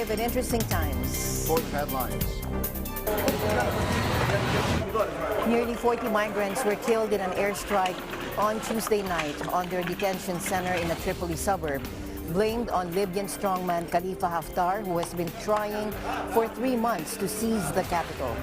live in interesting times. Sports headlines. Nearly 40 migrants were killed in an airstrike on Tuesday night on their detention center in a Tripoli suburb, blamed on Libyan strongman Khalifa Haftar, who has been trying for 3 months to seize the capital.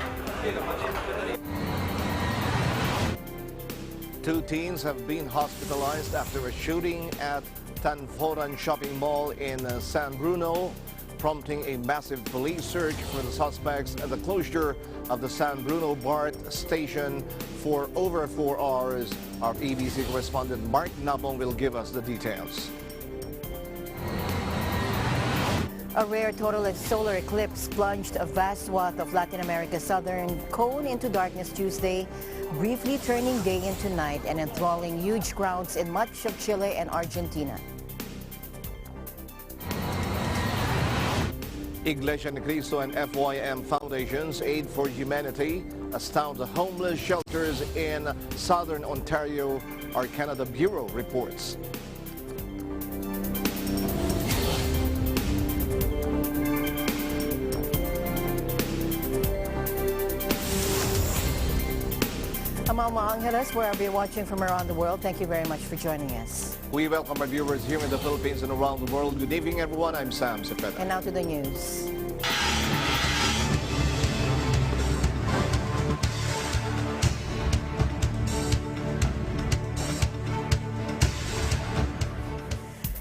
2 teens have been hospitalized after a shooting at Tanforan shopping mall in San Bruno, prompting a massive police search for the suspects at the closure of the San Bruno BART station for over 4 hours. Our EBC correspondent Mark Napong will give us the details. A rare total solar eclipse plunged a vast swath of Latin America's southern cone into darkness Tuesday, briefly turning day into night and enthralling huge crowds in much of Chile and Argentina. Iglesia Ni Cristo and FYM Foundation's Aid for Humanity astound the homeless shelters in southern Ontario, our Canada Bureau reports. Mama Angeles, wherever you're watching from around the world, thank you very much for joining us. We welcome our viewers here in the Philippines and around the world. Good evening, everyone. I'm Sam Cepeda. And now to the news.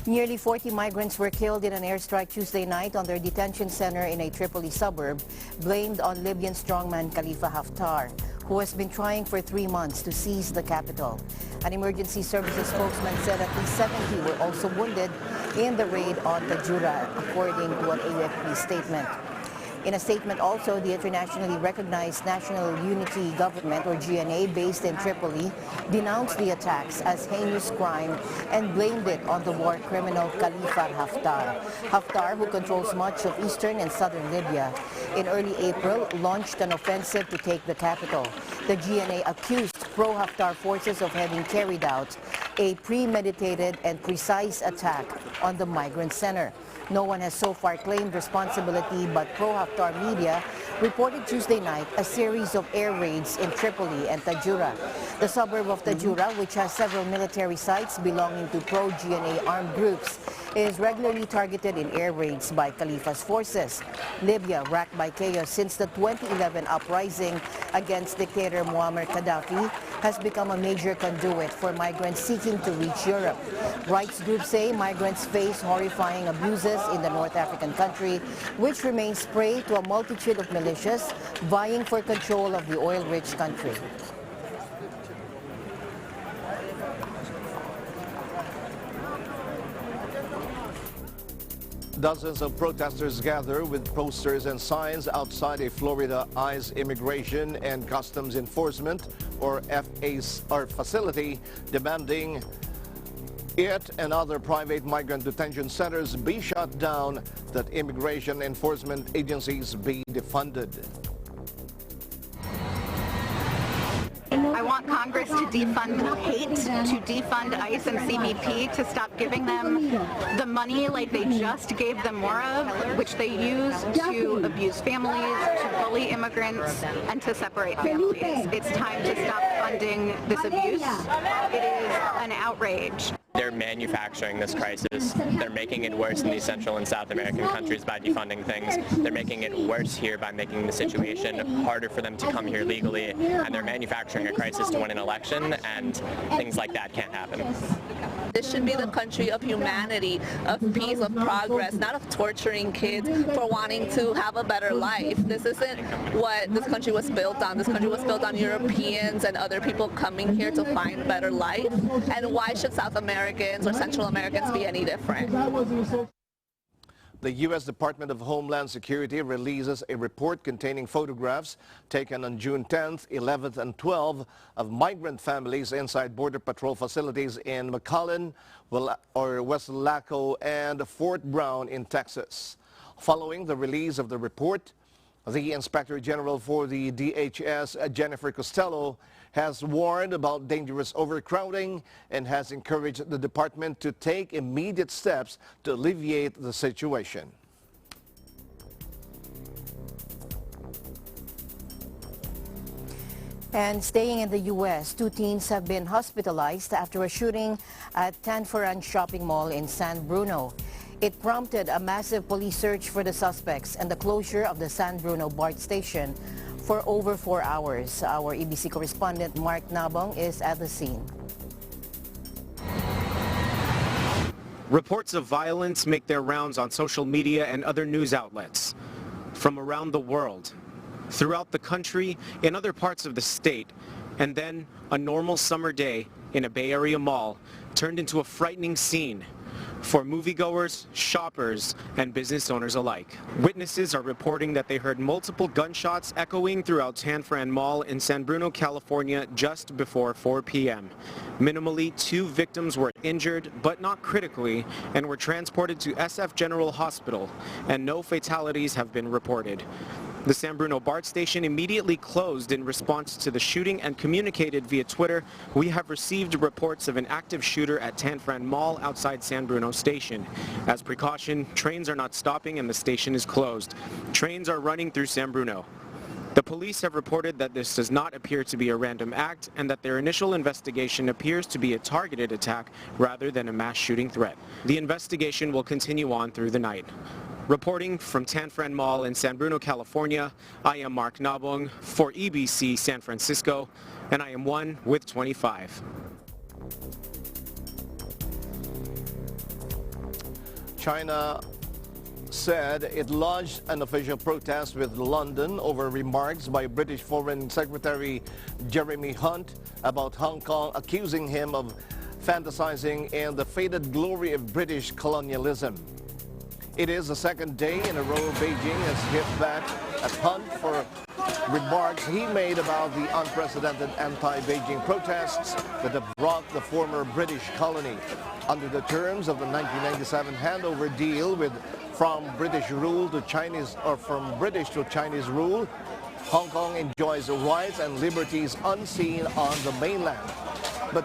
Nearly 40 migrants were killed in an airstrike Tuesday night on their detention center in a Tripoli suburb, blamed on Libyan strongman Khalifa Haftar, who has been trying for 3 months to seize the capital. An emergency services spokesman said at least 70 were also wounded in the raid on Tajura, according to an AFP statement. In a statement also, the internationally recognized National Unity Government, or GNA, based in Tripoli, denounced the attacks as heinous crime and blamed it on the war criminal Khalifa Haftar. Haftar, who controls much of eastern and southern Libya, in early April launched an offensive to take the capital. The GNA accused pro-Haftar forces of having carried out a premeditated and precise attack on the migrant center. No one has so far claimed responsibility, but pro-Haftar media reported Tuesday night a series of air raids in Tripoli and Tajura. The suburb of Tajura, which has several military sites belonging to pro-GNA armed groups, is regularly targeted in air raids by Khalifa's forces. Libya, racked by chaos since the 2011 uprising against dictator Muammar Gaddafi, has become a major conduit for migrants seeking to reach Europe. Rights groups say migrants face horrifying abuses in the North African country, which remains prey to a multitude of militias vying for control of the oil-rich country. Dozens of protesters gather with posters and signs outside a Florida ICE Immigration and Customs Enforcement, or FAR facility, demanding it and other private migrant detention centers be shut down, that immigration enforcement agencies be defunded. I want Congress to defund hate, to defund ICE and CBP, to stop giving them the money like they just gave them more of, which they use to abuse families, to bully immigrants, and to separate families. It's time to stop funding this abuse. It is an outrage. They're manufacturing this crisis. They're making it worse in these Central and South American countries by defunding things. They're making it worse here by making the situation harder for them to come here legally. And they're manufacturing a crisis to win an election, and things like that can't happen. This should be the country of humanity, of peace, of progress, not of torturing kids for wanting to have a better life. This isn't what this country was built on. This country was built on Europeans and other people coming here to find better life. And why should South Americans or Central Americans be any different? The U.S. Department of Homeland Security releases a report containing photographs taken on June 10th, 11th, and 12th of migrant families inside Border Patrol facilities in McAllen, West Laco, and Fort Brown in Texas. Following the release of the report, the Inspector General for the DHS, Jennifer Costello, has warned about dangerous overcrowding and has encouraged the department to take immediate steps to alleviate the situation. And staying in the U.S., 2 teens have been hospitalized after a shooting at Tanforan shopping mall in San Bruno. It prompted a massive police search for the suspects and the closure of the San Bruno BART station for over 4 hours. Our EBC correspondent Mark Nabong is at the scene. Reports of violence make their rounds on social media and other news outlets from around the world, throughout the country, in other parts of the state, and then a normal summer day in a Bay Area mall turned into a frightening scene for moviegoers, shoppers, and business owners alike. Witnesses are reporting that they heard multiple gunshots echoing throughout Tanforan Mall in San Bruno, California just before 4 p.m. Minimally, 2 victims were injured, but not critically, and were transported to SF General Hospital, and no fatalities have been reported. The San Bruno BART station immediately closed in response to the shooting and communicated via Twitter, "We have received reports of an active shooter at Tanforan Mall outside San Bruno station. As precaution, trains are not stopping and the station is closed. Trains are running through San Bruno." The police have reported that this does not appear to be a random act and that their initial investigation appears to be a targeted attack rather than a mass shooting threat. The investigation will continue on through the night. Reporting from Tanforan Mall in San Bruno, California, I am Mark Nabong for EBC San Francisco, and I am 1 with 25. China said it lodged an official protest with London over remarks by British Foreign Secretary Jeremy Hunt about Hong Kong, accusing him of fantasizing in the faded glory of British colonialism. It is the second day in a row Beijing has hit back at Hunt for remarks he made about the unprecedented anti-Beijing protests that have rocked the former British colony. Under the terms of the 1997 handover deal from British rule to Chinese, or from British to Chinese rule, Hong Kong enjoys rights and liberties unseen on the mainland. But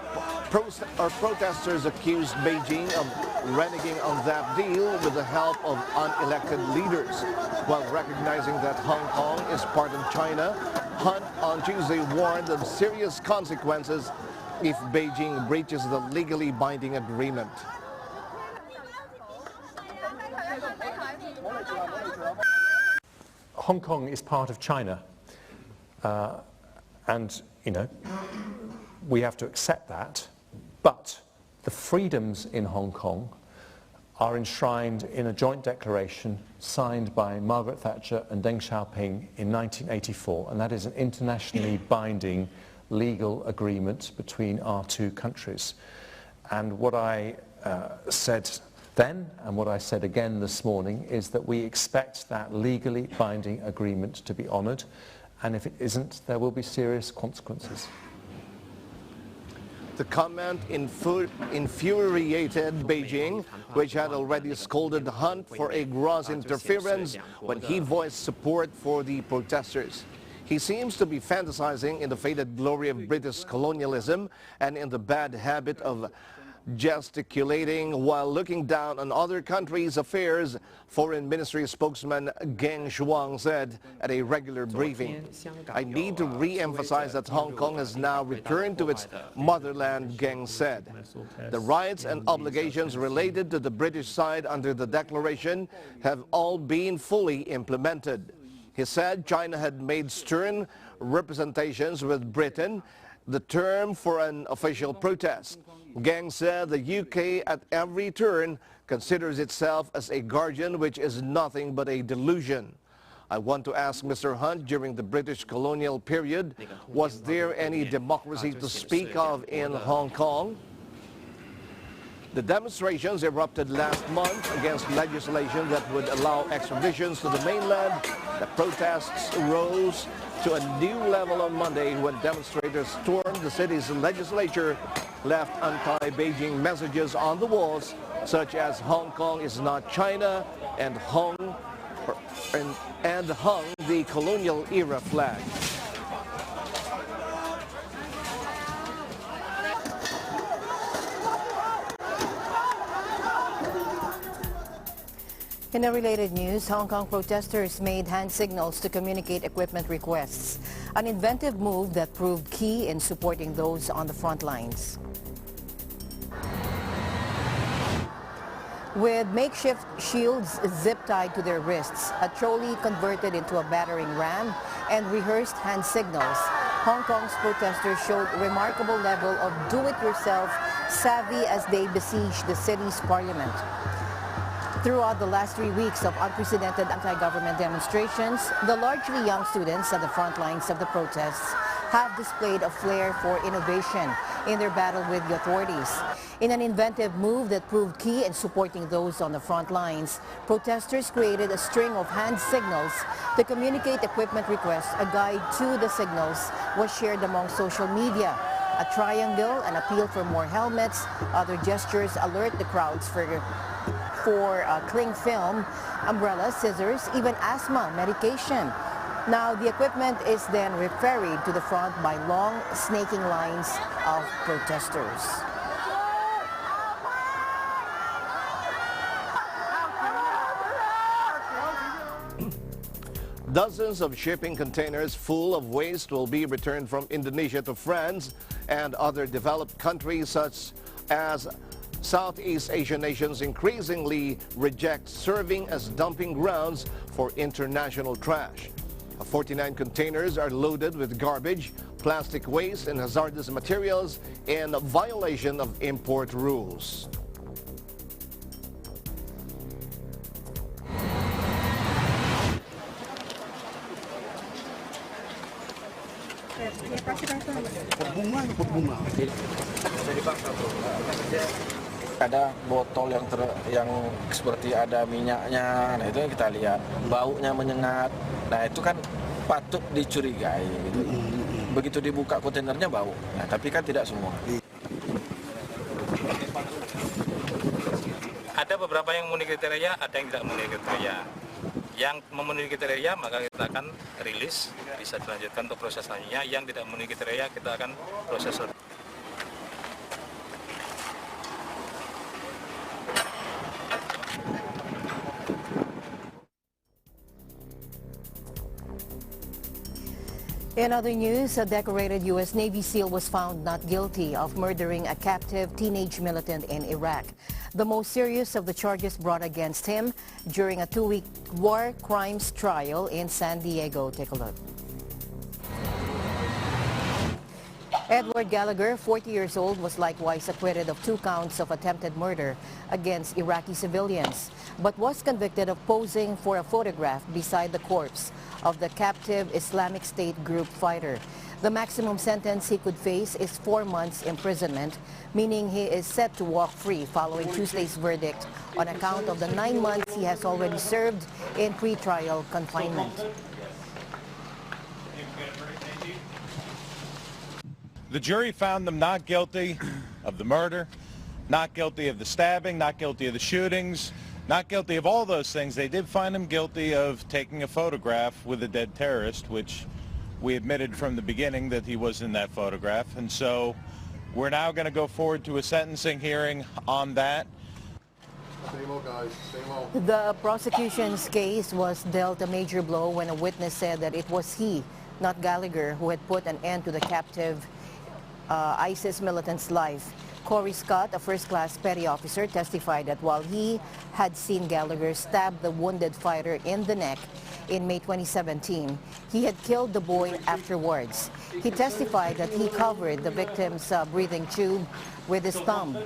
protesters accused Beijing of reneging on that deal with the help of unelected leaders. While recognizing that Hong Kong is part of China, Hunt on Tuesday warned of serious consequences if Beijing breaches the legally binding agreement. Hong Kong is part of China, and, you know, we have to accept that, but the freedoms in Hong Kong are enshrined in a joint declaration signed by Margaret Thatcher and Deng Xiaoping in 1984, and that is an internationally binding legal agreement between our 2 countries. And what I said then, and what I said again this morning, is that we expect that legally binding agreement to be honoured, and if it isn't, there will be serious consequences. The comment infuriated Beijing, which had already scolded Hunt for a gross interference when he voiced support for the protesters. He seems to be fantasizing in the faded glory of British colonialism and in the bad habit of gesticulating while looking down on other countries' affairs, Foreign Ministry spokesman Geng Shuang said at a regular briefing. "I need to re-emphasize that Hong Kong has now returned to its motherland," Geng said. "The rights and obligations related to the British side under the declaration have all been fully implemented." He said China had made stern representations with Britain, the term for an official protest. Geng said the UK at every turn considers itself as a guardian, which is nothing but a delusion. "I want to ask Mr. Hunt, during the British colonial period, was there any democracy to speak of in Hong Kong?" The demonstrations erupted last month against legislation that would allow extraditions to the mainland. The protests rose to a new level on Monday when demonstrators stormed the city's legislature, left anti-Beijing messages on the walls, such as "Hong Kong is not China," and hung the colonial era flag. In a related news, Hong Kong protesters made hand signals to communicate equipment requests. an inventive move that proved key in supporting those on the front lines. With makeshift shields zip-tied to their wrists, a trolley converted into a battering ram, and rehearsed hand signals, Hong Kong's protesters showed remarkable level of do-it-yourself savvy as they besieged the city's parliament. Throughout the last 3 weeks of unprecedented anti-government demonstrations, the largely young students at the front lines of the protests have displayed a flair for innovation in their battle with the authorities. In an inventive move that proved key in supporting those on the front lines, protesters created a string of hand signals to communicate equipment requests. A guide to the signals was shared among social media. A triangle, an appeal for more helmets, other gestures alert the crowds for cling film, umbrellas, scissors, even asthma medication. Now, the equipment is then referried to the front by long, snaking lines of protesters. Dozens of shipping containers full of waste will be returned from Indonesia to France and other developed countries such as Southeast Asian nations increasingly reject serving as dumping grounds for international trash. 49 containers are loaded with garbage, plastic waste, and hazardous materials in violation of import rules. Ada botol yang seperti ada minyaknya, nah itu yang kita lihat, baunya menyengat, nah itu kan patut dicurigai. Gitu. Begitu dibuka kontainernya bau, nah tapi kan tidak semua. Ada beberapa yang memenuhi kriteria, ada yang tidak memenuhi kriteria. Yang memenuhi kriteria maka kita akan rilis, bisa dilanjutkan untuk proses selanjutnya. Yang tidak memenuhi kriteria kita akan proses. In other news, a decorated U.S. Navy SEAL was found not guilty of murdering a captive teenage militant in Iraq. The most serious of the charges brought against him during a 2-week war crimes trial in San Diego. Take a look. Edward Gallagher, 40 years old, was likewise acquitted of 2 counts of attempted murder against Iraqi civilians, but was convicted of posing for a photograph beside the corpse of the captive Islamic State group fighter. The maximum sentence he could face is 4 months imprisonment, meaning he is set to walk free following Tuesday's verdict on account of the 9 months he has already served in pre-trial confinement. The jury found them not guilty of the murder, not guilty of the stabbing, not guilty of the shootings, not guilty of all those things. They did find him guilty of taking a photograph with a dead terrorist, which we admitted from the beginning that he was in that photograph. And so we're now going to go forward to a sentencing hearing on that. Same old guys, same old. The prosecution's case was dealt a major blow when a witness said that it was he, not Gallagher, who had put an end to the captive ISIS militant's life. Corey Scott, a first-class petty officer, testified that while he had seen Gallagher stab the wounded fighter in the neck in May 2017, he had killed the boy afterwards. He testified that he covered the victim's breathing tube with his thumb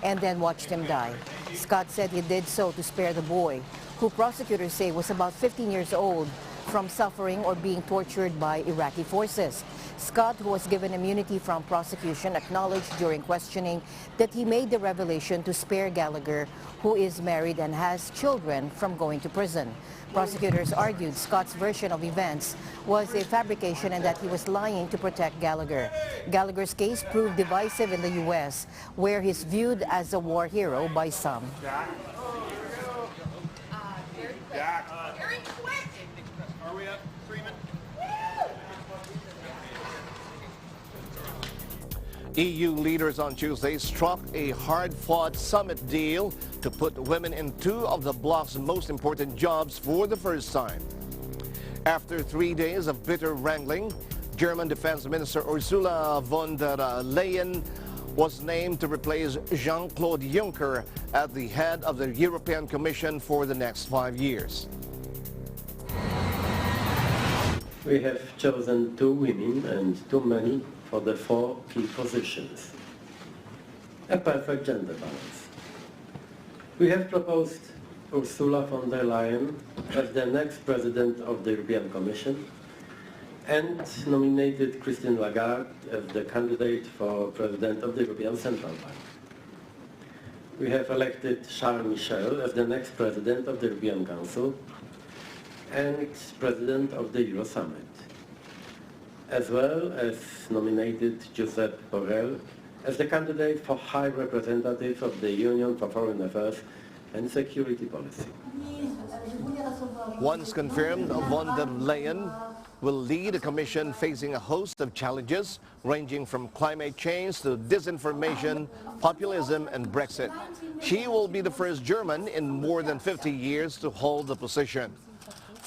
and then watched him die. Scott said he did so to spare the boy, who prosecutors say was about 15 years old, from suffering or being tortured by Iraqi forces. Scott, who was given immunity from prosecution, acknowledged during questioning that he made the revelation to spare Gallagher, who is married and has children, from going to prison. Prosecutors argued Scott's version of events was a fabrication and that he was lying to protect Gallagher. Gallagher's case proved divisive in the U.S., where he's viewed as a war hero by some. EU leaders on Tuesday struck a hard-fought summit deal to put women in 2 of the bloc's most important jobs for the first time. After 3 days of bitter wrangling, German Defense Minister Ursula von der Leyen was named to replace Jean-Claude Juncker at the head of the European Commission for the next 5 years. We have chosen 2 women and too many for the 4 key positions. A perfect gender balance. We have proposed Ursula von der Leyen as the next president of the European Commission and nominated Christine Lagarde as the candidate for president of the European Central Bank. We have elected Charles Michel as the next president of the European Council and president of the Euro Summit, as well as nominated Josep Borrell as the candidate for High Representative of the Union for Foreign Affairs and Security Policy. Once confirmed, von der Leyen will lead a commission facing a host of challenges ranging from climate change to disinformation, populism and Brexit. She will be the first German in more than 50 years to hold the position.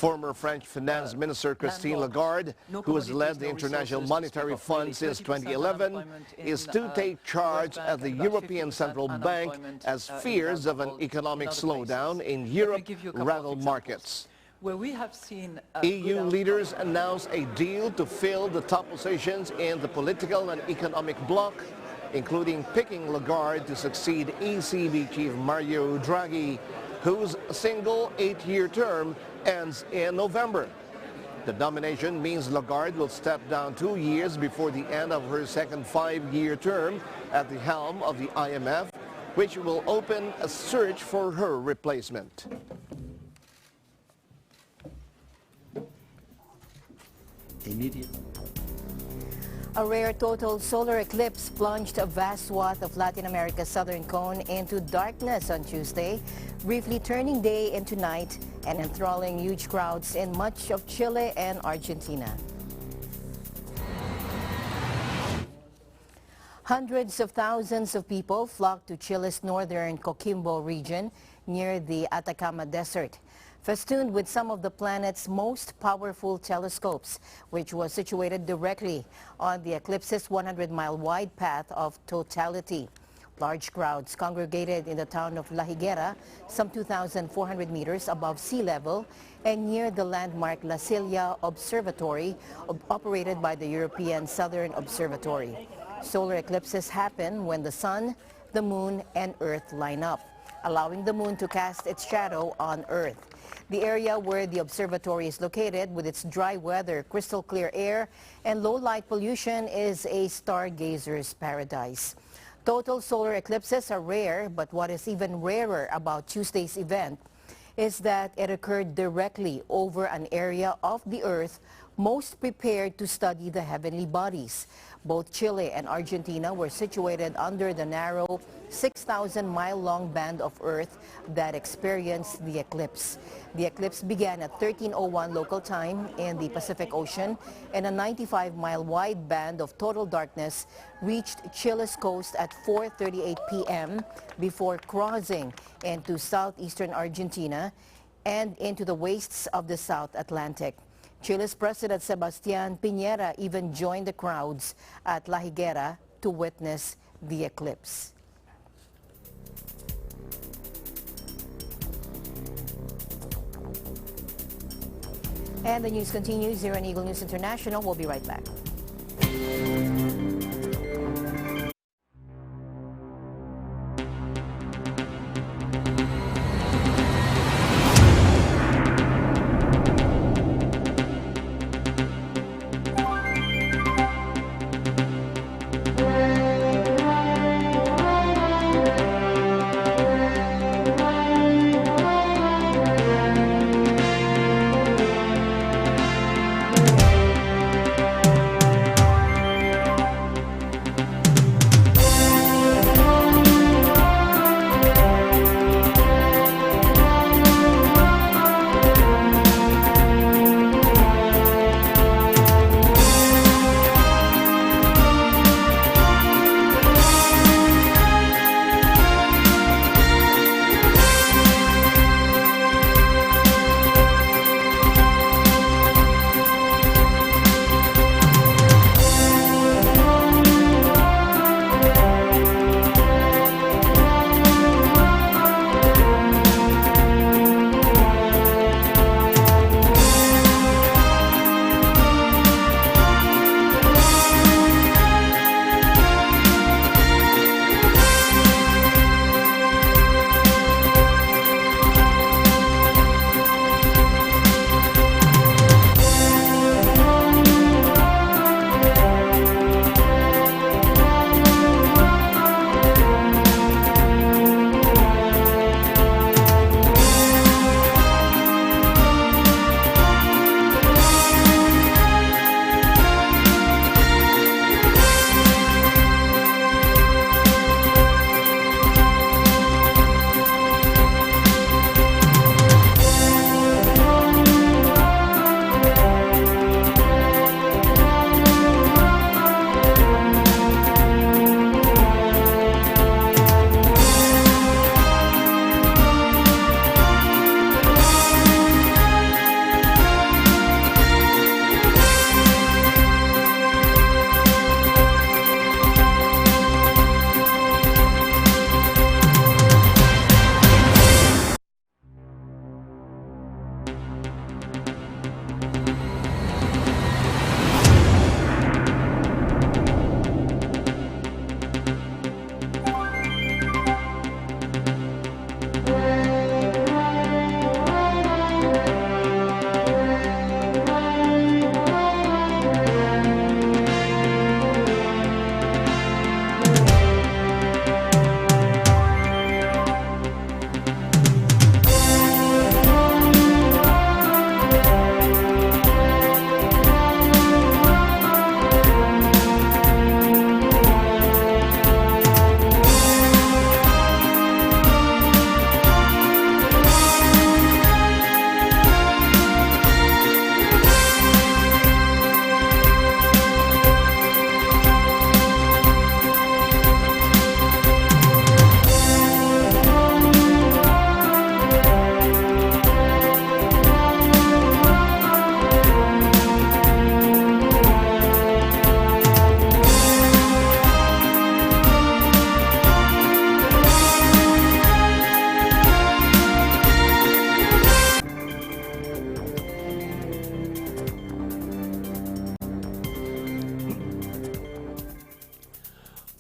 Former French Finance Minister Christine Lagarde, who has led the International Monetary Fund since 2011, is to take charge at the European Central Bank as fears of an economic slowdown in Europe rattle markets. EU leaders announced a deal to fill the top positions in the political and economic bloc, including picking Lagarde to succeed ECB chief Mario Draghi, whose single 8-year term ends in November. The nomination means Lagarde will step down 2 years before the end of her second 5-year term at the helm of the IMF, which will open a search for her replacement. A rare total solar eclipse plunged a vast swath of Latin America's southern cone into darkness on Tuesday, briefly turning day into night and enthralling huge crowds in much of Chile and Argentina. Hundreds of thousands of people flocked to Chile's northern Coquimbo region near the Atacama Desert, festooned with some of the planet's most powerful telescopes, which was situated directly on the eclipse's 100-mile wide path of totality. Large crowds congregated in the town of La Higuera, some 2,400 meters above sea level, and near the landmark La Silla Observatory, operated by the European Southern Observatory. Solar eclipses happen when the sun, the moon, and Earth line up, allowing the moon to cast its shadow on Earth. The area where the observatory is located, with its dry weather, crystal clear air, and low light pollution, is a stargazer's paradise. Total solar eclipses are rare, but what is even rarer about Tuesday's event is that it occurred directly over an area of the Earth most prepared to study the heavenly bodies. Both Chile and Argentina were situated under the narrow 6,000-mile-long band of Earth that experienced the eclipse. The eclipse began at 13:01 local time in the Pacific Ocean, and a 95-mile wide band of total darkness reached Chile's coast at 4:38 p.m. before crossing into southeastern Argentina and into the wastes of the South Atlantic. Chile's President Sebastián Piñera even joined the crowds at La Higuera to witness the eclipse. And the news continues here on Eagle News International. We'll be right back.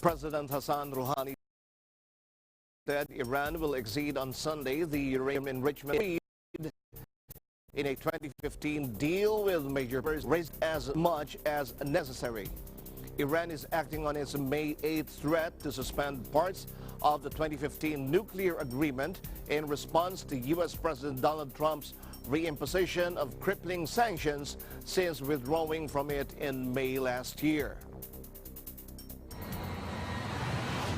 President Hassan Rouhani said Iran will exceed on Sunday the uranium enrichment in a 2015 deal with major powers raised as much as necessary. Iran is acting on its May 8th threat to suspend parts of the 2015 nuclear agreement in response to U.S. President Donald Trump's reimposition of crippling sanctions since withdrawing from it in May last year.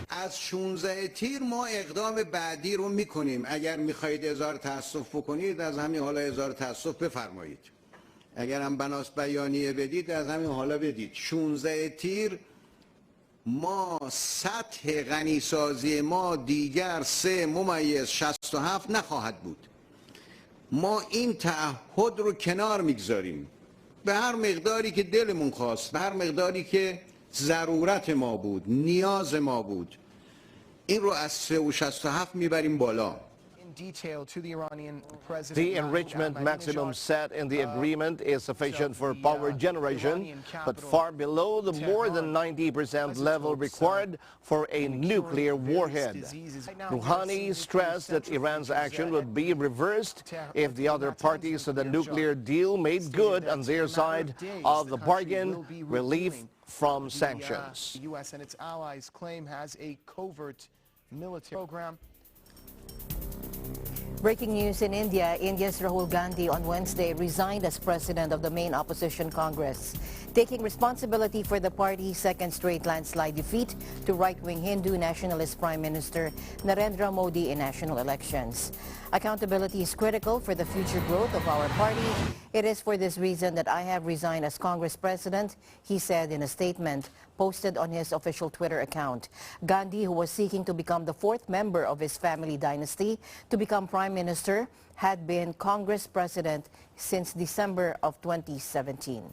از 16 تیر ما اقدام بعدی رو میکنیم. اگر میخواهید اظهار تأسف بکنید از همین حالا اظهار تأسف بفرمایید. اگر هم بناس بیانیه بدید از همین حالا بدید. 16 تیر ما سطح غنیسازی ما دیگر 3/67 نخواهد بود. ما این تعهد رو کنار میگذاریم. به هر مقداری که دلمون خواست، به هر مقداری که ضرورت ما بود، نیاز ما بود. این رو از 3/67 میبریم بالا. The enrichment maximum set in the agreement is sufficient for power generation, but far below the more than 90% level required for a nuclear warhead. Rouhani stressed that Iran's action would be reversed if the other parties to the nuclear deal made good on their side of the bargain, relief from sanctions. The U.S. and its allies claim has a covert military program. Breaking news in India. India's Rahul Gandhi on Wednesday resigned as president of the main opposition Congress, taking responsibility for the party's second straight landslide defeat to right-wing Hindu nationalist Prime Minister Narendra Modi in national elections. Accountability is critical for the future growth of our party. It is for this reason that I have resigned as Congress president, he said in a statement posted on his official Twitter account. Gandhi, who was seeking to become the fourth member of his family dynasty to become prime minister, had been Congress president since December of 2017.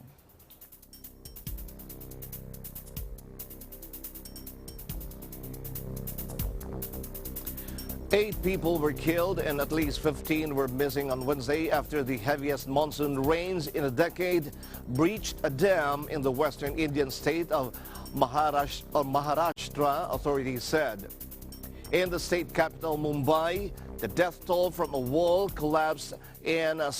Eight people were killed and at least 15 were missing on Wednesday after the heaviest monsoon rains in a decade breached a dam in the western Indian state of Maharashtra, authorities said. In the state capital, Mumbai, the death toll from a wall collapsed in a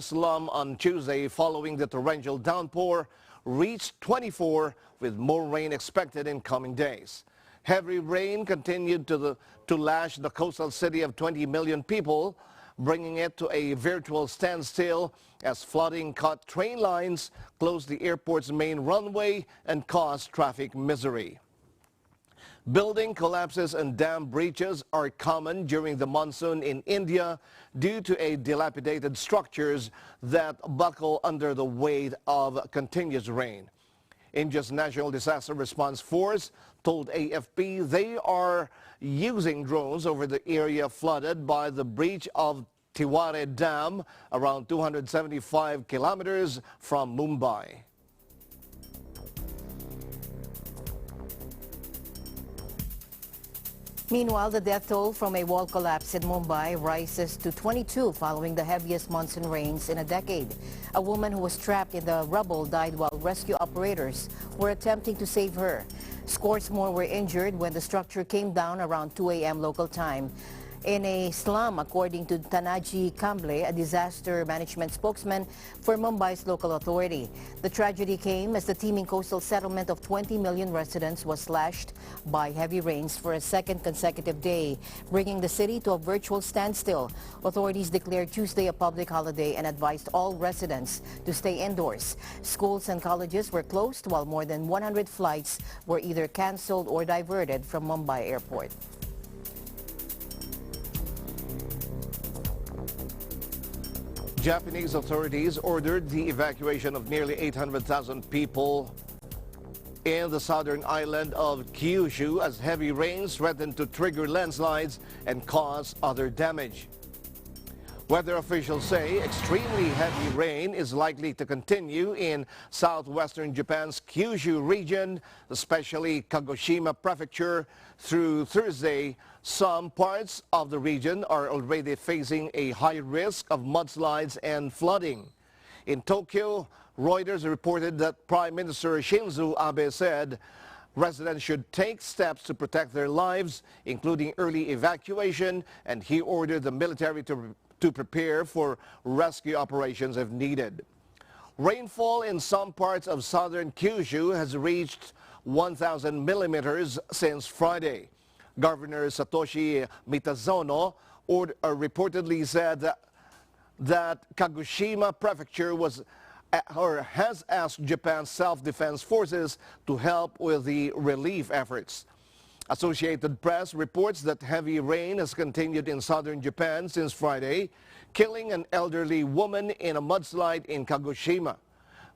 slum on Tuesday following the torrential downpour reached 24, with more rain expected in coming days. Heavy rain continued to lash the coastal city of 20 million people, bringing it to a virtual standstill as flooding cut train lines, closed the airport's main runway, and caused traffic misery. Building collapses and dam breaches are common during the monsoon in India due to dilapidated structures that buckle under the weight of continuous rain. India's National Disaster Response Force told AFP they are using drones over the area flooded by the breach of Tiwari Dam, around 275 kilometers from Mumbai. Meanwhile, the death toll from a wall collapse in Mumbai rises to 22 following the heaviest monsoon rains in a decade. A woman who was trapped in the rubble died while rescue operators were attempting to save her. Scores more were injured when the structure came down around 2 a.m. local time in a slum, according to Tanaji Kamble, a disaster management spokesman for Mumbai's local authority. The tragedy came as the teeming coastal settlement of 20 million residents was slashed by heavy rains for a second consecutive day, bringing the city to a virtual standstill. Authorities declared Tuesday a public holiday and advised all residents to stay indoors. Schools and colleges were closed, while more than 100 flights were either canceled or diverted from Mumbai airport. Japanese authorities ordered the evacuation of nearly 800,000 people in the southern island of Kyushu as heavy rains threatened to trigger landslides and cause other damage. Weather officials say extremely heavy rain is likely to continue in southwestern Japan's Kyushu region, especially Kagoshima Prefecture, through Thursday. Some parts of the region are already facing a high risk of mudslides and flooding. In Tokyo, Reuters reported that Prime Minister Shinzo Abe said Residents should take steps to protect their lives, including early evacuation, and he ordered the military to prepare for rescue operations if needed. Rainfall in some parts of southern Kyushu has reached 1,000 millimeters since Friday. Governor Satoshi Mitazono reportedly said that Kagoshima Prefecture has asked Japan's self-defense forces to help with the relief efforts. Associated Press reports that heavy rain has continued in southern Japan since Friday, killing an elderly woman in a mudslide in Kagoshima.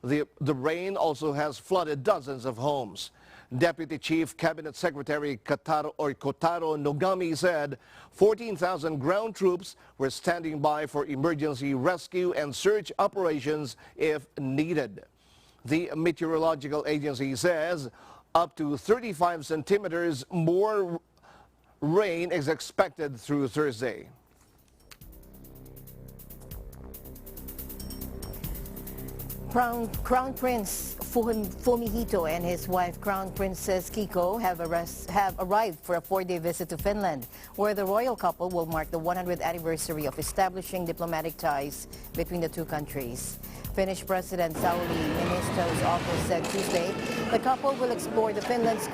The rain also has flooded dozens of homes. Deputy Chief Cabinet Secretary Kotaro Nogami said 14,000 ground troops were standing by for emergency rescue and search operations if needed. The meteorological agency says up to 35 centimeters more rain is expected through Thursday. Crown Prince Fumihito and his wife, Crown Princess Kiko, have arrived for a 4-day visit to Finland, where the royal couple will mark the 100th anniversary of establishing diplomatic ties between the two countries. Finnish President Sauli Niinisto's office said Tuesday the couple will explore Finland's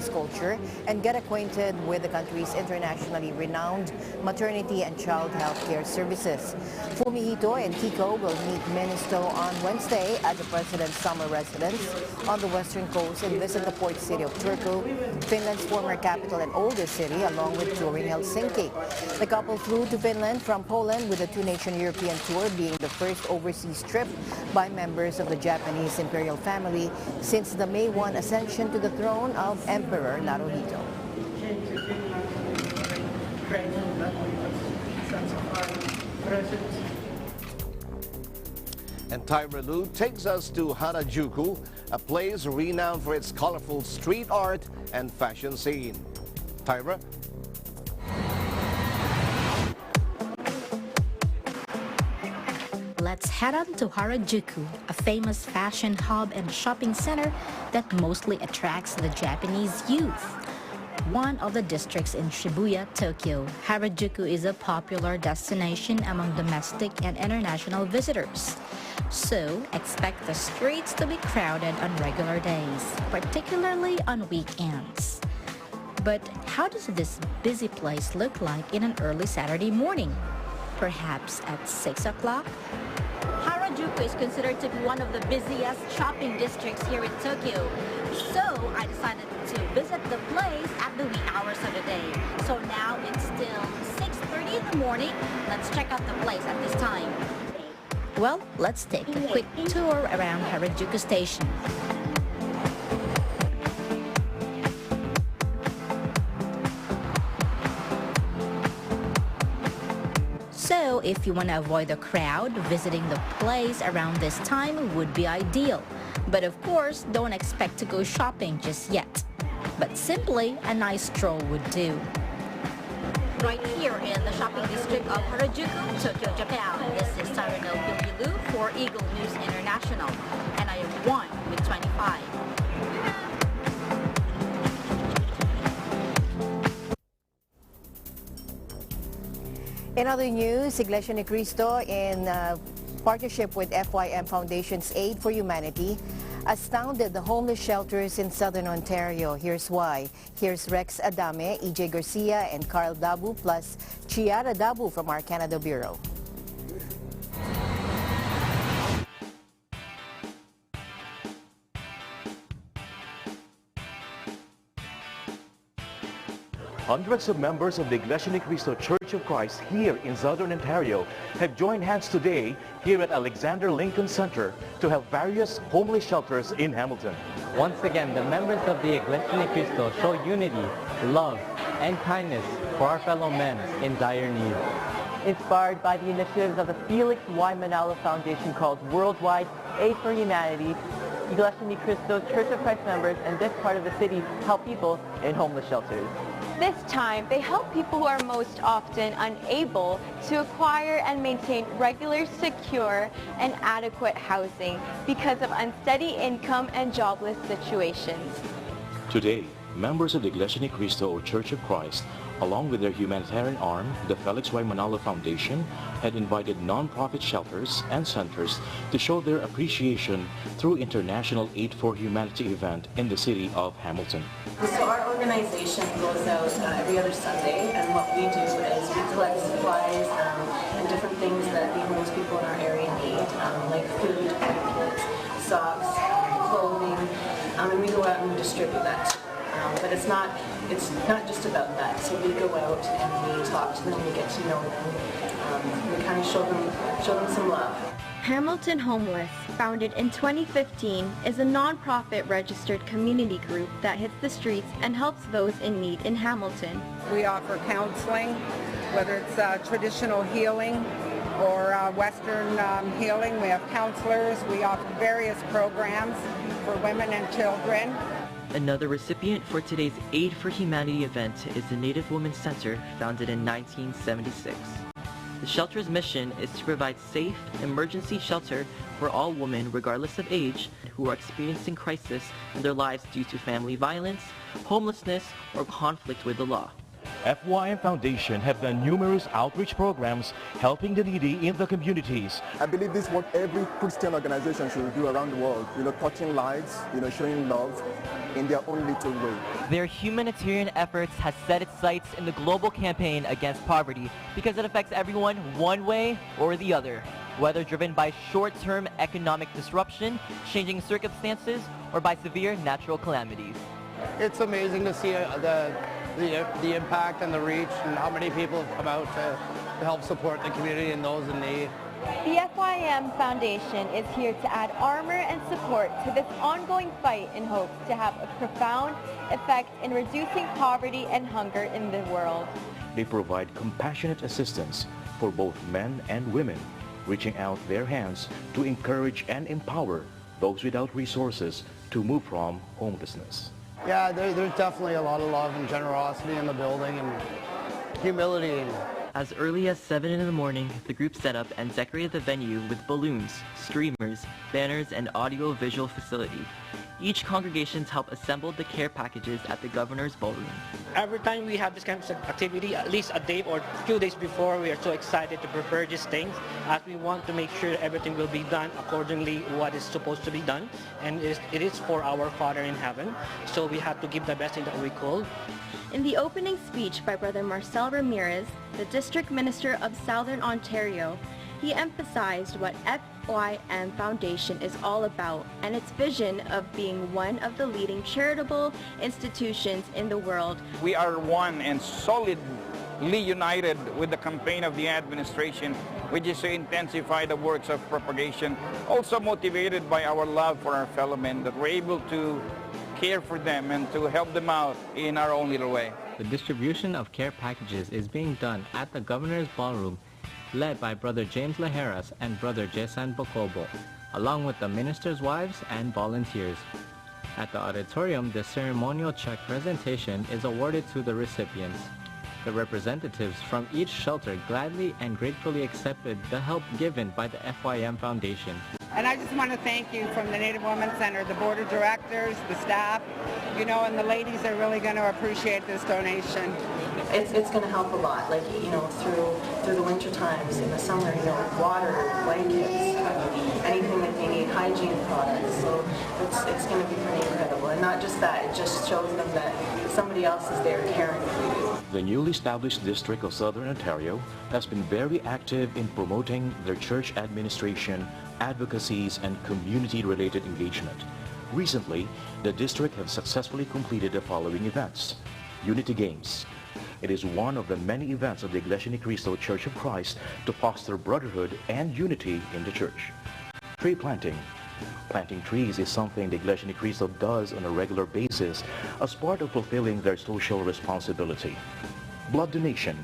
culture, and get acquainted with the country's internationally renowned maternity and child health care services. Fumihito and Kiko will meet Niinisto on Wednesday at the president's summer residence on the western coast and visit the port city of Turku, Finland's former capital and oldest city, along with touring Helsinki. The couple flew to Finland from Poland with a two-nation European tour being the first overseas trip by members of the Japanese imperial family since the May 1 ascension to the throne of Emperor Naruhito. And Tyra Lu takes us to Harajuku, a place renowned for its colorful street art and fashion scene. Tyra? Let's head on to Harajuku, a famous fashion hub and shopping center that mostly attracts the Japanese youth. One of the districts in Shibuya, Tokyo, Harajuku is a popular destination among domestic and international visitors. So, expect the streets to be crowded on regular days, particularly on weekends. But how does this busy place look like in an early Saturday morning? Perhaps at 6 o'clock? Harajuku is considered to be one of the busiest shopping districts here in Tokyo. So I decided to visit the place at the wee hours of the day. So now it's still 6:30 in the morning. Let's check out the place at this time. Well, let's take a quick tour around Harajuku Station. So, if you want to avoid the crowd, visiting the place around this time would be ideal. But of course, don't expect to go shopping just yet. But simply, a nice stroll would do. Right here in the shopping district of Harajuku, Tokyo, Japan. This is Sarano Bilbilu for Eagle News International. And I am 1 with 25. In other news, Iglesia Ni Cristo, in partnership with FYM Foundation's Aid for Humanity, astounded the homeless shelters in southern Ontario. Here's why. Here's Rex Adame, EJ Garcia, and Carl Dabu, plus Chiara Dabu from our Canada Bureau. Hundreds of members of the Iglesia Ni Cristo Church of Christ here in Southern Ontario have joined hands today here at Alexander Lincoln Center to help various homeless shelters in Hamilton. Once again, the members of the Iglesia Ni Cristo show unity, love, and kindness for our fellow men in dire need. Inspired by the initiatives of the Felix Y. Manalo Foundation called Worldwide Aid for Humanity, Iglesia Ni Cristo Church of Christ members in this part of the city help people in homeless shelters. This time, they help people who are most often unable to acquire and maintain regular, secure, and adequate housing because of unsteady income and jobless situations. Today, members of the Iglesia ni Cristo or Church of Christ, along with their humanitarian arm, the Felix Y. Manalo Foundation, had invited non-profit shelters and centers to show their appreciation through International Aid for Humanity event in the city of Hamilton. So our organization goes out every other Sunday, and what we do is we collect supplies and different things that the homeless people in our area need, like food, blankets, socks, clothing, and we go out and we distribute that. But it's not just about that. So we go out and we talk to them, we get to know them, we kind of show them some love. Hamilton Homeless, founded in 2015, is a non-profit registered community group that hits the streets and helps those in need in Hamilton. We offer counseling, whether it's traditional healing or Western healing. We have counselors. We offer various programs for women and children. Another recipient for today's Aid for Humanity event is the Native Women's Center, founded in 1976. The shelter's mission is to provide safe, emergency shelter for all women, regardless of age, who are experiencing crisis in their lives due to family violence, homelessness, or conflict with the law. FYM Foundation have done numerous outreach programs helping the needy in the communities. I believe this is what every Christian organization should do around the world, touching lives, showing love in their own little way. Their humanitarian efforts has set its sights in the global campaign against poverty because it affects everyone one way or the other, whether driven by short-term economic disruption, changing circumstances, or by severe natural calamities. It's amazing to see the impact and the reach and how many people have come out to help support the community and those in need. The FYM Foundation is here to add armor and support to this ongoing fight in hopes to have a profound effect in reducing poverty and hunger in the world. They provide compassionate assistance for both men and women, reaching out their hands to encourage and empower those without resources to move from homelessness. Yeah, there's definitely a lot of love and generosity in the building and humility. As early as 7 in the morning, the group set up and decorated the venue with balloons, streamers, banners, and audio-visual facility. Each congregation helped assemble the care packages at the governor's ballroom. Every time we have this kind of activity, at least a day or a few days before, we are so excited to prepare these things as we want to make sure everything will be done accordingly what is supposed to be done. And it is for our Father in heaven, so we have to give the best thing that we could. In the opening speech by Brother Marcel Ramirez, the District Minister of Southern Ontario, he emphasized what FYM Foundation is all about and its vision of being one of the leading charitable institutions in the world. We are one and solidly united with the campaign of the administration, which is to intensify the works of propagation, also motivated by our love for our fellow men, that we're able to care for them and to help them out in our own little way. The distribution of care packages is being done at the Governor's Ballroom, led by Brother James Lajeras and Brother Jesan Bocobo, along with the ministers' wives and volunteers. At the auditorium, the ceremonial check presentation is awarded to the recipients. The representatives from each shelter gladly and gratefully accepted the help given by the FYM Foundation. And I just want to thank you from the Native Women's Center, the board of directors, the staff, and the ladies are really going to appreciate this donation. It's going to help a lot, through the winter times, in the summer, water, blankets, anything that they need, hygiene products. So it's going to be pretty incredible. And not just that, it just shows them that somebody else is there caring for you. The newly established District of Southern Ontario has been very active in promoting their church administration, advocacies, and community-related engagement. Recently, the district has successfully completed the following events. Unity Games. It is one of the many events of the Iglesia ni Cristo Church of Christ to foster brotherhood and unity in the church. Tree planting. Planting trees is something the Iglesia ni Cristo does on a regular basis as part of fulfilling their social responsibility. Blood donation.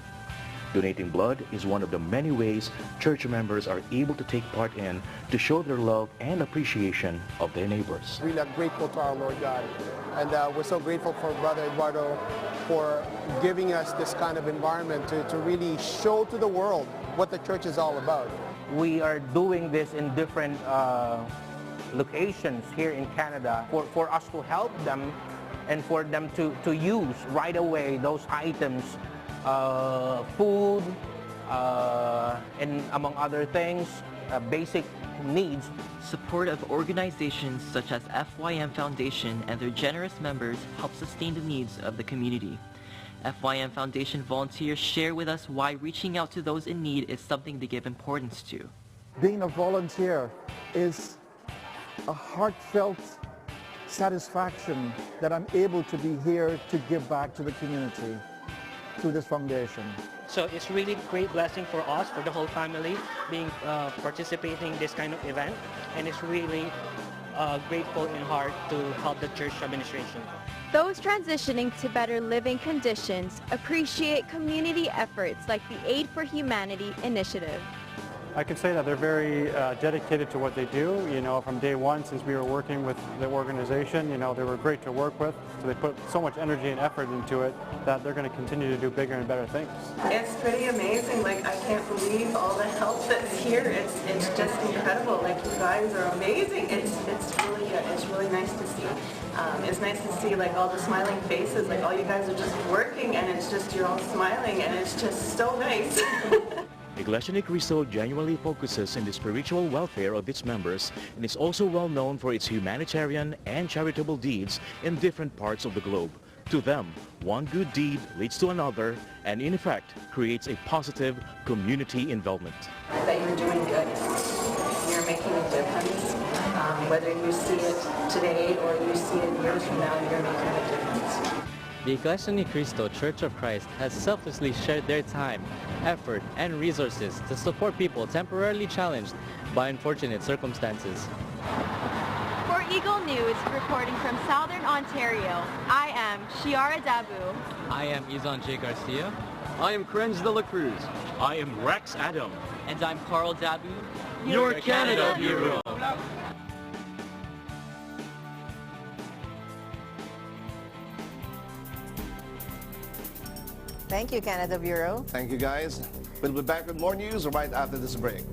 Donating blood is one of the many ways church members are able to take part in to show their love and appreciation of their neighbors. Really grateful to our Lord God. And we're so grateful for Brother Eduardo for giving us this kind of environment to really show to the world what the church is all about. We are doing this in different locations here in Canada for us to help them and for them to use right away those items, food, and among other things, basic needs. Support of organizations such as FYM Foundation and their generous members help sustain the needs of the community. FYM Foundation volunteers share with us why reaching out to those in need is something they give importance to. Being a volunteer is a heartfelt satisfaction that I'm able to be here to give back to the community through this foundation. So it's really great blessing for us, for the whole family, being participating in this kind of event, and it's really grateful in heart to help the church administration. Those transitioning to better living conditions appreciate community efforts like the Aid for Humanity initiative. I can say that they're very dedicated to what they do. You know, from day one, since we were working with the organization, you know, they were great to work with. So they put so much energy and effort into it that they're going to continue to do bigger and better things. It's pretty amazing. Like, I can't believe all the help that's here. It's just incredible. Like, you guys are amazing. It's really good. It's really nice to see. It's nice to see like all the smiling faces. Like, all you guys are just working, and it's just you're all smiling, and it's just so nice. Iglesia Ni Cristo genuinely focuses on the spiritual welfare of its members and is also well known for its humanitarian and charitable deeds in different parts of the globe. To them, one good deed leads to another and in effect creates a positive community involvement. That you're doing good. You're making a difference. Whether you see it today or you see it years from now, you're making a difference. The Iglesia Ni Cristo Church of Christ has selflessly shared their time, effort, and resources to support people temporarily challenged by unfortunate circumstances. For Eagle News, reporting from Southern Ontario, I am Shiara Dabu. I am Izan J. Garcia. I am Krenz de la Cruz. I am Rex Adam. And I'm Carl Dabu. Your Canada Bureau. Thank you, Canada Bureau. Thank you, guys. We'll be back with more news right after this break.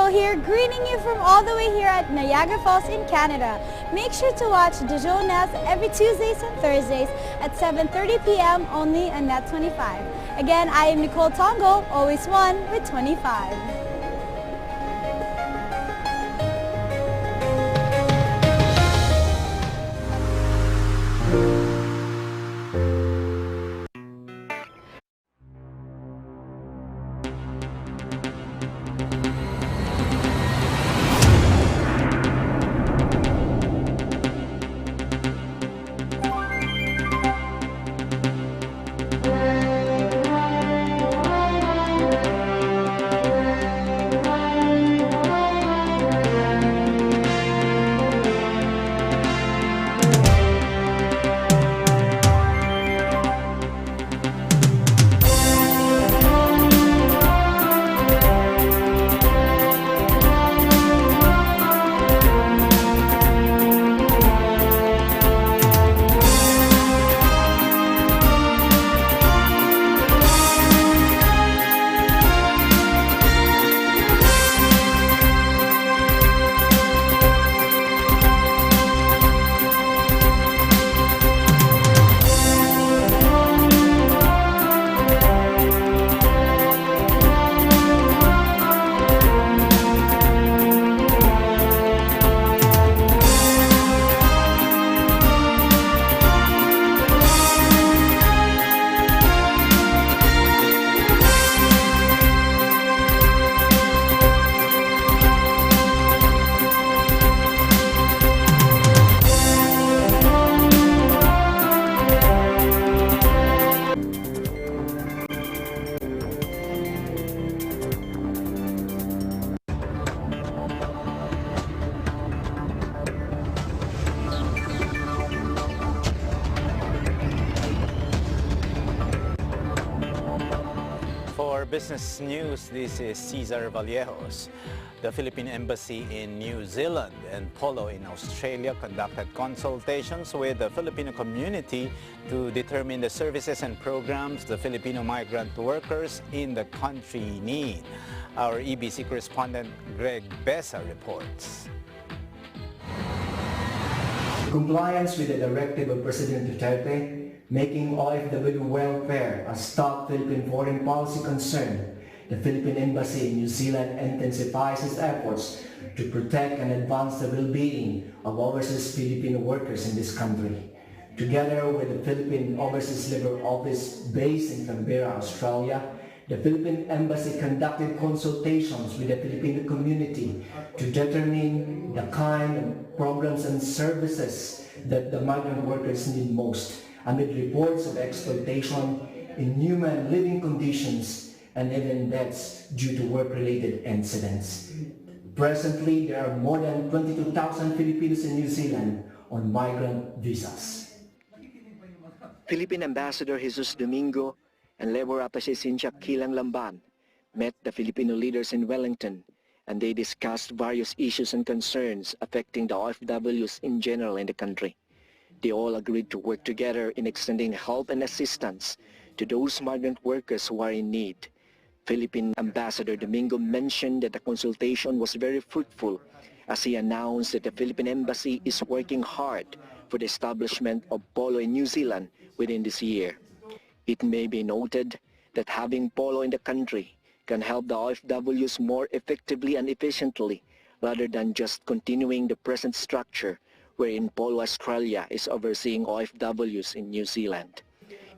Here, greeting you from all the way here at Niagara Falls in Canada. Make sure to watch Dijonas every Tuesdays and Thursdays at 7:30 p.m. only on Net 25. Again, I am Nicole Tongo, always one with 25. business news, this is Cesar Vallejos. The Philippine Embassy in New Zealand and Polo in Australia conducted consultations with the Filipino community to determine the services and programs the Filipino migrant workers in the country need. Our EBC correspondent Greg Besa reports. Compliance with the directive of President Duterte, making OFW welfare a top Philippine foreign policy concern, the Philippine Embassy in New Zealand intensifies its efforts to protect and advance the well-being of overseas Filipino workers in this country. Together with the Philippine Overseas Labor Office based in Canberra, Australia, the Philippine Embassy conducted consultations with the Filipino community to determine the kind of programs and services that the migrant workers need most, amid reports of exploitation, inhuman living conditions, and even deaths due to work-related incidents. Presently, there are more than 22,000 Filipinos in New Zealand on migrant visas. Philippine Ambassador Jesus Domingo and Labor Attaché Cynthia Kilang Lamban met the Filipino leaders in Wellington, and they discussed various issues and concerns affecting the OFWs in general in the country. They all agreed to work together in extending help and assistance to those migrant workers who are in need. Philippine Ambassador Domingo mentioned that the consultation was very fruitful, as he announced that the Philippine Embassy is working hard for the establishment of Polo in New Zealand within this year. It may be noted that having Polo in the country can help the OFWs more effectively and efficiently, rather than just continuing the present structure wherein Polo Australia is overseeing OFWs in New Zealand.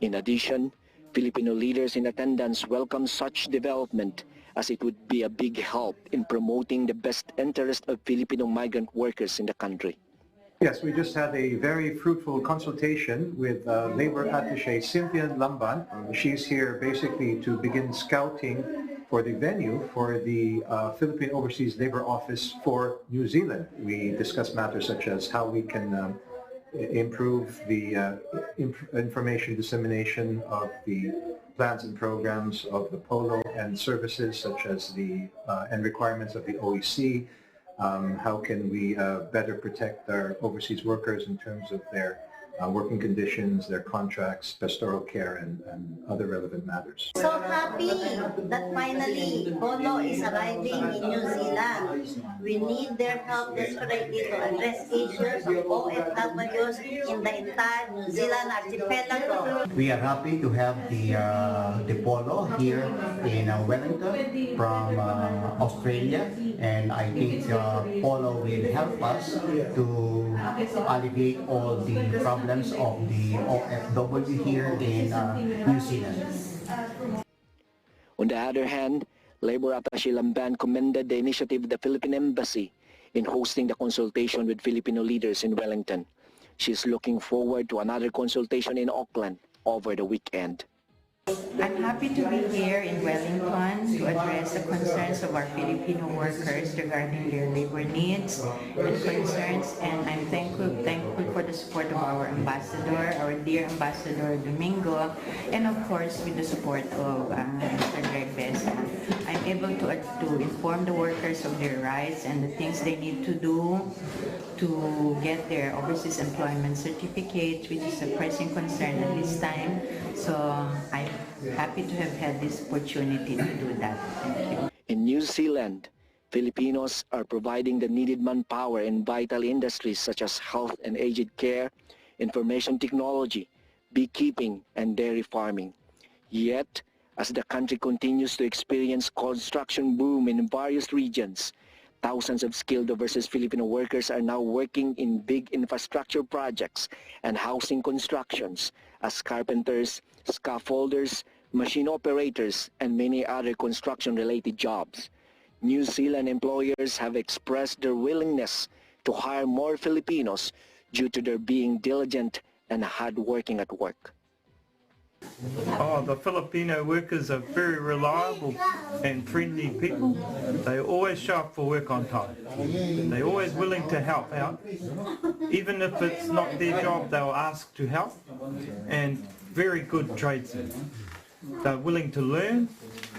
In addition, Filipino leaders in attendance welcome such development, as it would be a big help in promoting the best interest of Filipino migrant workers in the country. Yes, we just had a very fruitful consultation with Labor Attaché Cynthia Lamban. She's here basically to begin scouting for the venue for the Philippine Overseas Labor Office for New Zealand. We discussed matters such as how we can improve the information dissemination of the plans and programs of the Polo and services such as the and requirements of the OEC. How can we better protect our overseas workers in terms of their working conditions, their contracts, pastoral care, and other relevant matters. So happy that finally Polo is arriving in New Zealand. We need their help desperately to address issues of OFWs in the entire New Zealand archipelago. We are happy to have the Polo here in Wellington from Australia, and I think Polo will help us to alleviate all the problems of the OFW here in New Zealand. On the other hand, Labor Attaché Lamban commended the initiative of the Philippine Embassy in hosting the consultation with Filipino leaders in Wellington. She is looking forward to another consultation in Auckland over the weekend. I'm happy to be here in Wellington to address the concerns of our Filipino workers regarding their labor needs and concerns, and I'm thankful for the support of our ambassador, our dear Ambassador Domingo, and of course with the support of Mr. Greg Besa. I'm able to inform the workers of their rights and the things they need to do to get their overseas employment certificate, which is a pressing concern at this time. So I'm happy to have had this opportunity to do that. Thank you. In New Zealand, Filipinos are providing the needed manpower in vital industries such as health and aged care, information technology, beekeeping, and dairy farming. Yet, as the country continues to experience construction boom in various regions, thousands of skilled overseas Filipino workers are now working in big infrastructure projects and housing constructions as carpenters, scaffolders, machine operators, and many other construction-related jobs. New Zealand employers have expressed their willingness to hire more Filipinos due to their being diligent and hard-working at work. The Filipino workers are very reliable and friendly people. They always show up for work on time. They're always willing to help out. Even if it's not their job, they'll ask to help. And very good tradesmen. they're willing to learn,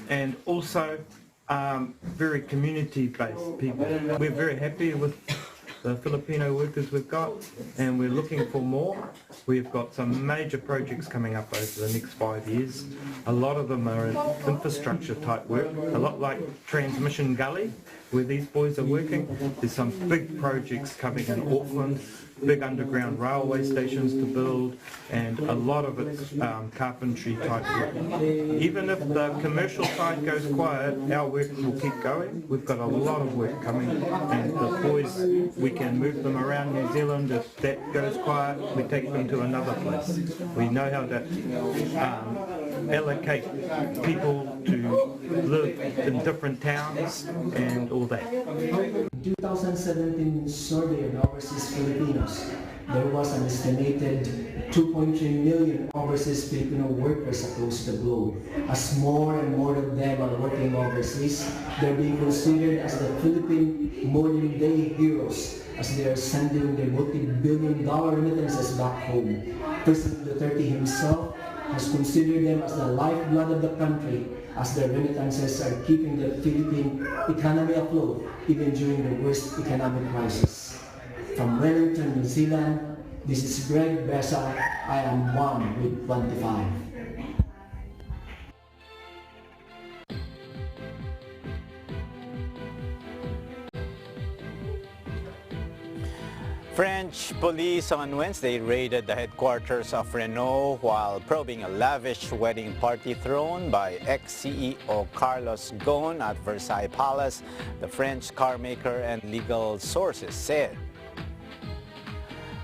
and also very community-based people. We're very happy with the Filipino workers we've got, and we're looking for more. We've got some major projects coming up over the next 5 years. A lot of them are infrastructure type work, a lot like Transmission Gully, where these boys are working. There's some big projects coming in Auckland, big underground railway stations to build, and a lot of it's carpentry type work. Even if the commercial side goes quiet, our work will keep going. We've got a lot of work coming, and the boys, we can move them around New Zealand. If that goes quiet, we take them to another place. We know how to allocate people to live in different towns and all that. In 2017 survey of overseas Filipinos, there was an estimated 2.3 million overseas Filipino workers across the globe. As more and more of them are working overseas, they're being considered as the Philippine modern day heroes as they are sending their multi-billion-dollar remittances back home. President Duterte himself has considered them as the lifeblood of the country, as their remittances are keeping the Philippine economy afloat even during the worst economic crisis. From Wellington, New Zealand, this is Greg Besa. I am 1 with 25. French police on Wednesday raided the headquarters of Renault while probing a lavish wedding party thrown by ex-CEO Carlos Ghosn at Versailles Palace, the French car maker and legal sources said.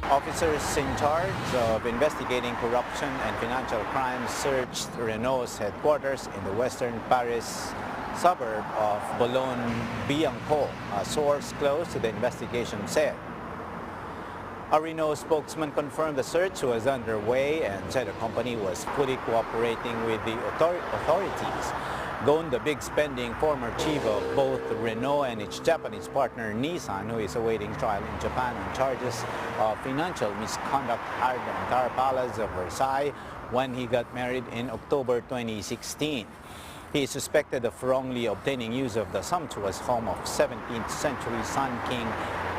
Officers in charge of investigating corruption and financial crimes searched Renault's headquarters in the western Paris suburb of Boulogne-Billancourt, a source close to the investigation said. A Renault spokesman confirmed the search was underway and said the company was fully cooperating with the authorities. Ghosn, the big spending former chief of both Renault and its Japanese partner Nissan, who is awaiting trial in Japan on charges of financial misconduct, hired the entire palace of Versailles when he got married in October 2016. He is suspected of wrongly obtaining use of the sumptuous home of 17th century Sun King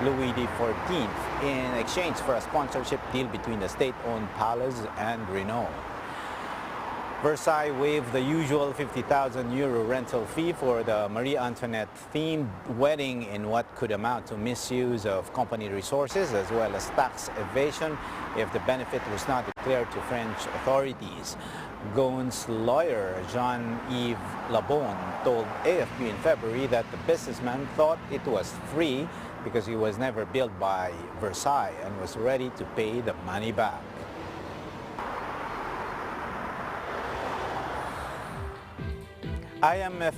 Louis XIV in exchange for a sponsorship deal between the state-owned palace and Renault. Versailles waived the usual €50,000 rental fee for the Marie Antoinette-themed wedding in what could amount to misuse of company resources as well as tax evasion if the benefit was not declared to French authorities. Ghosn's lawyer, Jean-Yves Labonne, told AFP in February that the businessman thought it was free because he was never billed by Versailles and was ready to pay the money back. IMF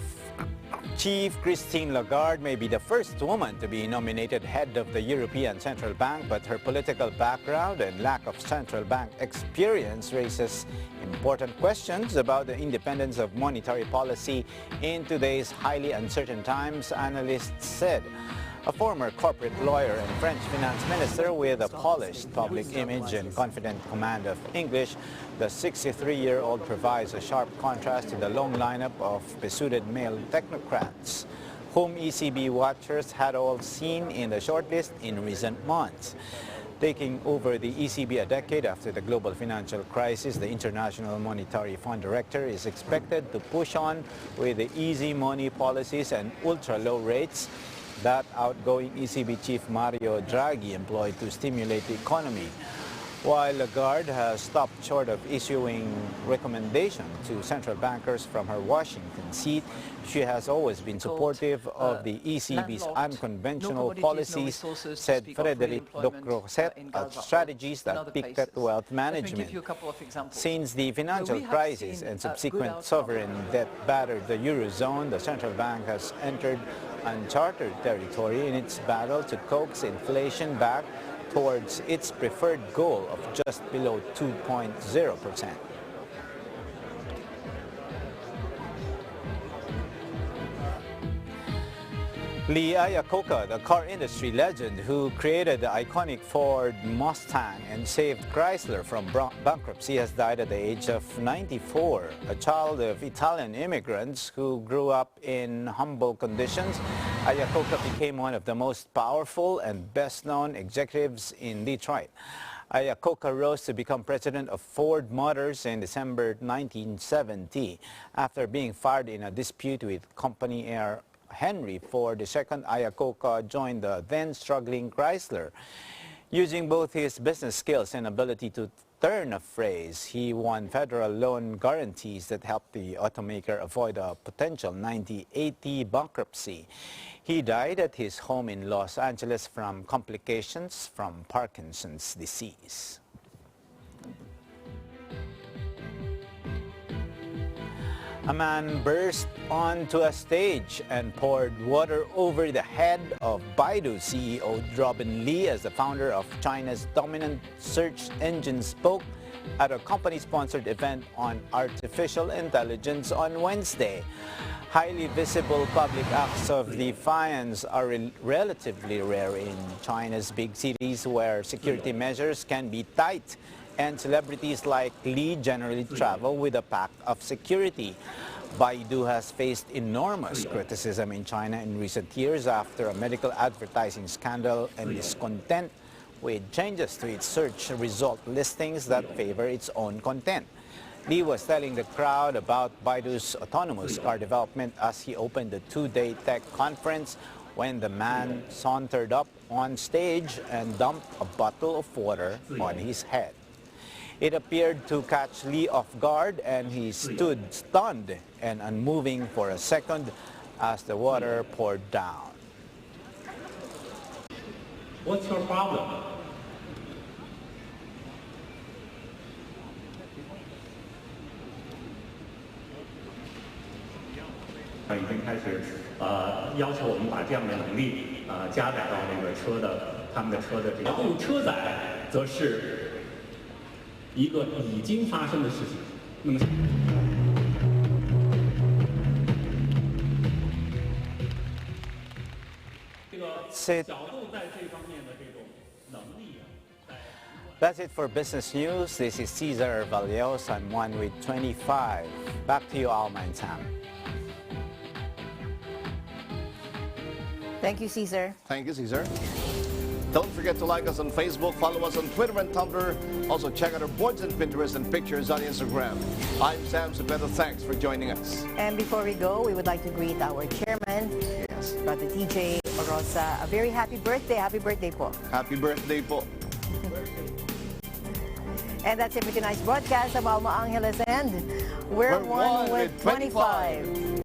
Chief Christine Lagarde may be the first woman to be nominated head of the European Central Bank, but her political background and lack of central bank experience raises important questions about the independence of monetary policy in today's highly uncertain times, analysts said. A former corporate lawyer and French finance minister with a polished public image and confident command of English, the 63-year-old provides a sharp contrast to the long lineup of besuited male technocrats, whom ECB watchers had all seen in the shortlist in recent months. Taking over the ECB a decade after the global financial crisis, the International Monetary Fund director is expected to push on with the easy money policies and ultra-low rates that outgoing ECB chief Mario Draghi employed to stimulate the economy. While Lagarde has stopped short of issuing recommendations to central bankers from her Washington seat, she has always been supportive of the ECB's unconventional policies, said Frédéric Docrozet, of strategies that peaked at wealth management. Since the financial crisis and subsequent sovereign debt battered the Eurozone, the central bank has entered uncharted territory in its battle to coax inflation back towards its preferred goal of just below 2.0%. Lee Iacocca, the car industry legend who created the iconic Ford Mustang and saved Chrysler from bankruptcy, has died at the age of 94. A child of Italian immigrants who grew up in humble conditions, Iacocca became one of the most powerful and best-known executives in Detroit. Iacocca rose to become president of Ford Motors in December 1970 after being fired in a dispute with company heir Henry Ford II. Iacocca joined the then-struggling Chrysler. Using both his business skills and ability to turn a phrase, he won federal loan guarantees that helped the automaker avoid a potential 1980 bankruptcy. He died at his home in Los Angeles from complications from Parkinson's disease. A man burst onto a stage and poured water over the head of Baidu CEO Robin Li, as the founder of China's dominant search engine spoke at a company-sponsored event on artificial intelligence on Wednesday. Highly visible public acts of defiance are relatively rare in China's big cities, where security measures can be tight, and celebrities like Lee generally travel with a pack of security. Baidu has faced enormous criticism in China in recent years after a medical advertising scandal and discontent with changes to its search result listings that favor its own content. Lee was telling the crowd about Baidu's autonomous car development as he opened the two-day tech conference when the man sauntered up on stage and dumped a bottle of water on his head. It appeared to catch Lee off guard, and he stood stunned and unmoving for a second as the water poured down. What's your problem?已经开始要求我们把这样的能力加载到那个他们的车的这个。用车载则是一个已经发生的事情。那么。That's it for business news. This is Cesar Vallejos. I'm one with 25. Back to you, Alma and Sam. Thank you, Cesar. Thank you, Cesar. Don't forget to like us on Facebook, follow us on Twitter and Tumblr. Also check out our boards and Pinterest and pictures on Instagram. I'm Sam Cepeda. Thanks for joining us. And before we go, we would like to greet our chairman, yes, Brother TJ Orosa. A very happy birthday. Happy birthday po. Happy birthday po. And that's it for tonight's broadcast of Alma Angeles, and we're one with 25.